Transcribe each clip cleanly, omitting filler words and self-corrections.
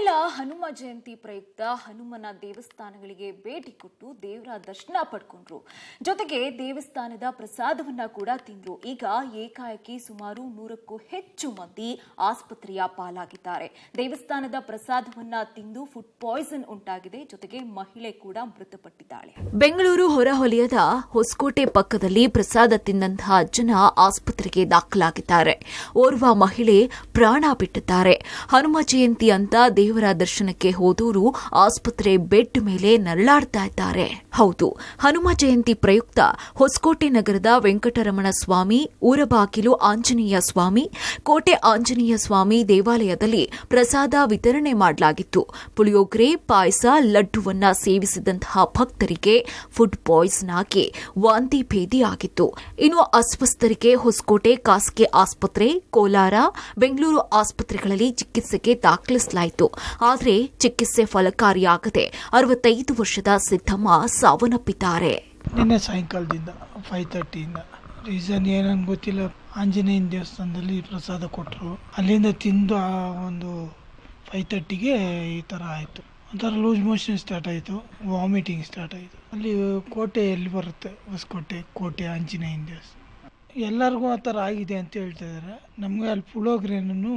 ನಾಳೆಲ್ಲ ಹನುಮ ಜಯಂತಿ ಪ್ರಯುಕ್ತ ಹನುಮನ ದೇವಸ್ಥಾನಗಳಿಗೆ ಭೇಟಿ ಕೊಟ್ಟು ದೇವರ ದರ್ಶನ ಪಡ್ಕೊಂಡ್ರು. ಜೊತೆಗೆ ದೇವಸ್ಥಾನದ ಪ್ರಸಾದವನ್ನ ಕೂಡ ತಿಂದ್ರು. ಈಗ ಏಕಾಏಕಿ ಸುಮಾರು 100ಕ್ಕೂ ಹೆಚ್ಚು ಮಂದಿ ಆಸ್ಪತ್ರೆಯ ಪಾಲಾಗಿದ್ದಾರೆ. ದೇವಸ್ಥಾನದ ಪ್ರಸಾದವನ್ನ ತಿಂದು ಫುಡ್ ಪಾಯ್ಸನ್ ಉಂಟಾಗಿದೆ. ಜೊತೆಗೆ ಮಹಿಳೆ ಕೂಡ ಮೃತಪಟ್ಟಿದ್ದಾಳೆ. ಬೆಂಗಳೂರು ಹೊರವಲಯದ ಹೊಸಕೋಟೆ ಪಕ್ಕದಲ್ಲಿ ಪ್ರಸಾದ ತಿಂದಂತಹ ಜನ ಆಸ್ಪತ್ರೆಗೆ ದಾಖಲಾಗಿದ್ದಾರೆ. ಓರ್ವ ಮಹಿಳೆ ಪ್ರಾಣ ಬಿಟ್ಟಿದ್ದಾರೆ. ಹನುಮ ಜಯಂತಿ ಅಂತ ದೇವರ ದರ್ಶನಕ್ಕೆ ಹೋದವರು ಆಸ್ಪತ್ರೆ ಬೆಡ್ ಮೇಲೆ ನರಳಾಡ್ತಾ ಇದ್ದಾರೆ. ಹೌದು, ಹನುಮ ಜಯಂತಿ ಪ್ರಯುಕ್ತ ಹೊಸಕೋಟೆ ನಗರದ ವೆಂಕಟರಮಣ ಸ್ವಾಮಿ, ಊರಬಾಗಿಲು ಆಂಜನೇಯ ಸ್ವಾಮಿ, ಕೋಟೆ ಆಂಜನೇಯ ಸ್ವಾಮಿ ದೇವಾಲಯದಲ್ಲಿ ಪ್ರಸಾದ ವಿತರಣೆ ಮಾಡಲಾಗಿತ್ತು. ಪುಳಿಯೋಗರೆ, ಪಾಯಸ, ಲಡ್ಡುವನ್ನ ಸೇವಿಸಿದಂತಹ ಭಕ್ತರಿಗೆ ಫುಡ್ ಪಾಯ್ಸನ್ ಆಗಿ ವಾಂತಿ ಭೇದಿ ಆಗಿತ್ತು. ಇನ್ನು ಅಸ್ವಸ್ಥರಿಗೆ ಹೊಸಕೋಟೆ ಖಾಸಗಿ ಆಸ್ಪತ್ರೆ, ಕೋಲಾರ, ಬೆಂಗಳೂರು ಆಸ್ಪತ್ರೆಗಳಲ್ಲಿ ಚಿಕಿತ್ಸೆಗೆ ದಾಖಲಿಸಲಾಯಿತು. ಆದರೆ ಚಿಕಿತ್ಸೆ ಫಲಕಾರಿಯಾಗದೆ 65 ವರ್ಷದ ಸಿದ್ದಮ್ಮ ಸಾವನ್ನಪ್ಪಿದ್ದಾರೆ. ನಿನ್ನೆ ಸಾಯಂಕಾಲದಿಂದ 5:30 ರೀಸನ್ ಏನನ್ನು ಗೊತ್ತಿಲ್ಲ. ಆಂಜನೇಯನ ದೇವಸ್ಥಾನದಲ್ಲಿ ಪ್ರಸಾದ ಕೊಟ್ಟರು. ಅಲ್ಲಿಂದ ತಿಂದು ಒಂದು 5:30ಗೆ ಈ ಥರ ಆಯಿತು. ಒಂಥರ ಲೂಸ್ ಮೋಷನ್ ಸ್ಟಾರ್ಟ್ ಆಯಿತು, ವಾಮಿಟಿಂಗ್ ಸ್ಟಾರ್ಟ್ ಆಯಿತು. ಅಲ್ಲಿ ಕೋಟೆಯಲ್ಲಿ ಬರುತ್ತೆ, ಹೊಸಕೋಟೆ ಕೋಟೆ ಆಂಜನೇಯನ ದೇವಸ್ಥಾನ. ಎಲ್ಲರಿಗೂ ಆ ಥರ ಆಗಿದೆ ಅಂತ ಹೇಳ್ತಾ ಇದ್ದಾರೆ. ನಮಗೆ ಅಲ್ಲಿ ಪುಳಿಯೋಗರೆನೂ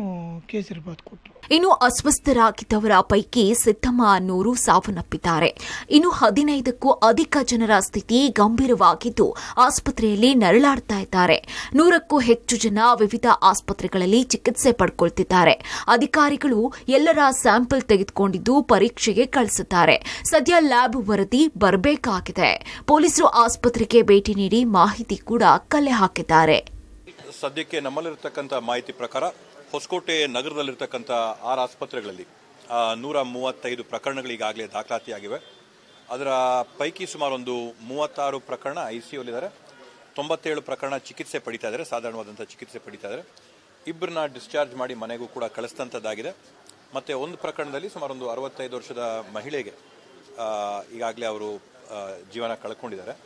ಕೇಸರಿ ಬಾತ್ ಕೊಟ್ಟರು. ಇನ್ನು ಅಸ್ವಸ್ಥರಾಗಿದ್ದವರ ಪೈಕಿ ಸಿದ್ದಮ್ಮ ಅನ್ನೋರು ಸಾವನ್ನಪ್ಪಿದ್ದಾರೆ. ಇನ್ನು 15ಕ್ಕೂ ಅಧಿಕ ಜನರ ಸ್ಥಿತಿ ಗಂಭೀರವಾಗಿದ್ದು ಆಸ್ಪತ್ರೆಯಲ್ಲಿ ನರಳಾಡ್ತಾ ಇದ್ದಾರೆ. 100ಕ್ಕೂ ಹೆಚ್ಚು ಜನ ವಿವಿಧ ಆಸ್ಪತ್ರೆಗಳಲ್ಲಿ ಚಿಕಿತ್ಸೆ ಪಡ್ಕೊಳ್ತಿದ್ದಾರೆ. ಅಧಿಕಾರಿಗಳು ಎಲ್ಲರ ಸ್ಯಾಂಪಲ್ ತೆಗೆದುಕೊಂಡಿದ್ದು ಪರೀಕ್ಷೆಗೆ ಕಳಿಸಿದ್ದಾರೆ. ಸದ್ಯ ಲ್ಯಾಬ್ ವರದಿ ಬರಬೇಕಾಗಿದೆ. ಪೊಲೀಸರು ಆಸ್ಪತ್ರೆಗೆ ಭೇಟಿ ನೀಡಿ ಮಾಹಿತಿ ಕೂಡ ಕಲೆ ಹಾಕಿದ್ದಾರೆ. ಸದ್ಯಕ್ಕೆ ನಮ್ಮಲ್ಲಿರತಕ್ಕಂಥ ಮಾಹಿತಿ ಪ್ರಕಾರ ಹೊಸಕೋಟೆ ನಗರದಲ್ಲಿರ್ತಕ್ಕಂಥ 6 ಆಸ್ಪತ್ರೆಗಳಲ್ಲಿ 135 ಪ್ರಕರಣಗಳು ಈಗಾಗಲೇ ದಾಖಲಾತಿಯಾಗಿವೆ. ಅದರ ಪೈಕಿ ಸುಮಾರು ಒಂದು 36 ಪ್ರಕರಣ ICUಲಿದ್ದಾರೆ. 97 ಪ್ರಕರಣ ಚಿಕಿತ್ಸೆ ಪಡಿತಾ ಇದ್ದಾರೆ, ಸಾಧಾರಣವಾದಂಥ ಚಿಕಿತ್ಸೆ ಪಡಿತಾ ಇದ್ದಾರೆ. ಇಬ್ಬರನ್ನ ಡಿಸ್ಚಾರ್ಜ್ ಮಾಡಿ ಮನೆಗೂ ಕೂಡ ಕಳಿಸಿದಂಥದ್ದಾಗಿದೆ. ಮತ್ತು ಒಂದು ಪ್ರಕರಣದಲ್ಲಿ ಸುಮಾರು ಒಂದು 65 ವರ್ಷದ ಮಹಿಳೆಗೆ ಈಗಾಗಲೇ ಅವರು ಜೀವನ ಕಳ್ಕೊಂಡಿದ್ದಾರೆ.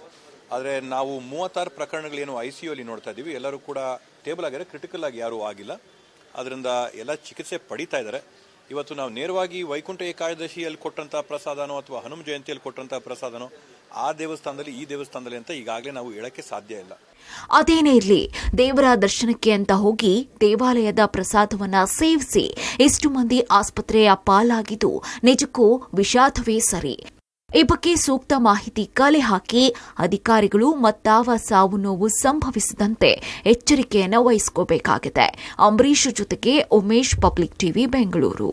ಆದರೆ ನಾವು 36 ಪ್ರಕರಣಗಳೇನು ICUಲಿ ನೋಡ್ತಾ ಇದ್ದೀವಿ, ಎಲ್ಲರೂ ಕೂಡ ಟೇಬಲ್ ಆಗಿದ್ದಾರೆ, ಕ್ರಿಟಿಕಲ್ ಆಗಿ ಯಾರೂ ಆಗಿಲ್ಲ. ಅದರಿಂದ ಎಲ್ಲ ಚಿಕಿತ್ಸೆ ಪಡಿತಾ ಇದ್ದಾರೆ. ಇವತ್ತು ನಾವು ನೇರವಾಗಿ ವೈಕುಂಠ ಏಕಾದಶಿಯಲ್ಲಿ ಕೊಟ್ಟಂಥ ಪ್ರಸಾದನೋ ಅಥವಾ ಹನುಮ ಜಯಂತಿಯಲ್ಲಿ ಕೊಟ್ಟಂಥ ಪ್ರಸಾದನೋ ಆ ದೇವಸ್ಥಾನದಲ್ಲಿ ಈ ದೇವಸ್ಥಾನದಲ್ಲಿ ಅಂತ ಈಗಾಗಲೇ ನಾವು ಹೇಳಕ್ಕೆ ಸಾಧ್ಯ ಇಲ್ಲ. ಅದೇನೇ ಇರಲಿ, ದೇವರ ದರ್ಶನಕ್ಕೆ ಅಂತ ಹೋಗಿ ದೇವಾಲಯದ ಪ್ರಸಾದವನ್ನ ಸೇವಿಸಿ ಎಷ್ಟು ಮಂದಿ ಆಸ್ಪತ್ರೆಯ ಪಾಲಾಗಿದ್ದು ನಿಜಕ್ಕೂ ವಿಷಾದವೇ ಸರಿ. ಈ ಬಗ್ಗೆ ಸೂಕ್ತ ಮಾಹಿತಿ ಕಲೆ ಹಾಕಿ ಅಧಿಕಾರಿಗಳು ಮತ್ತಾವ ಸಾವು ನೋವು ಸಂಭವಿಸದಂತೆ ಎಚ್ಚರಿಕೆಯನ್ನು ವಹಿಸಿಕೊಳ್ಳಬೇಕಾಗಿದೆ. ಅಂಬರೀಶ್ ಜೊತೆಗೆ ಉಮೇಶ್, ಪಬ್ಲಿಕ್ ಟಿವಿ, ಬೆಂಗಳೂರು.